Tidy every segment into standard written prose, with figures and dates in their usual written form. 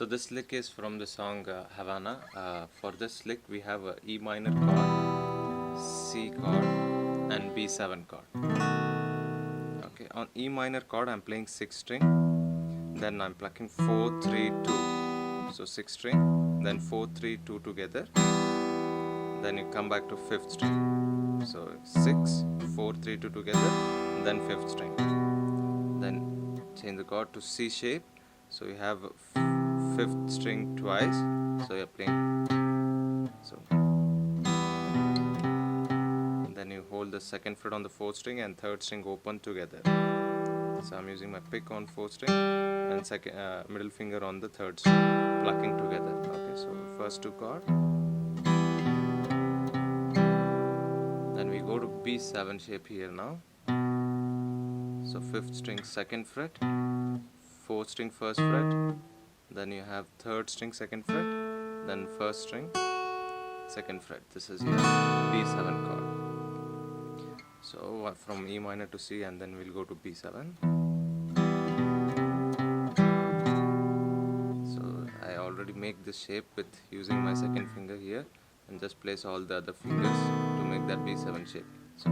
So this lick is from the song Havana. For this lick we have a E minor chord, C chord and B7 chord. Okay, on E minor chord I'm playing 6th string, then I'm plucking 4, 3, 2. So 6th string, then 4, 3, 2 together, then you come back to 5th string. So 6, 4, 3, 2 together, then 5th string. Then change the chord to C shape. So you have 5th string twice. So you're playing. So then you hold the 2nd fret on the 4th string and 3rd string open together. So I'm using my pick on 4th string and second middle finger on the 3rd string, plucking together. Okay, so first 2 chord. Then we go to B7 shape here now. So 5th string 2nd fret, 4th string 1st fret, then you have 3rd string 2nd fret, then 1st string 2nd fret. This is your B7 chord. So from E minor to C, and then we'll go to B7. So I already make this shape with using my 2nd finger here, and just place all the other fingers to make that B7 shape. So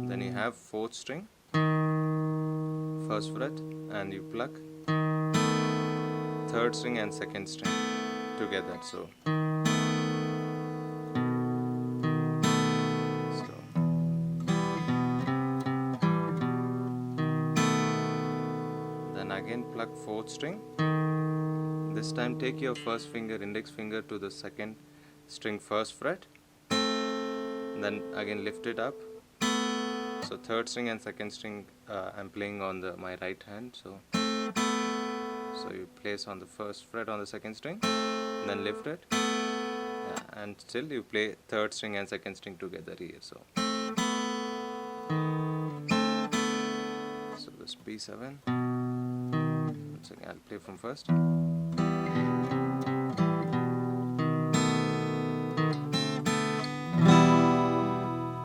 then you have 4th string 1st fret, and you pluck 3rd string and 2nd string together. So then again pluck 4th string. This time take your first finger, index finger, to the 2nd string 1st fret, then again lift it up. So 3rd string and 2nd string I'm playing on my right hand. So you place on the 1st fret on the 2nd string, then lift it, and still you play 3rd string and 2nd string together here. So this B7. Once again I'll play from first.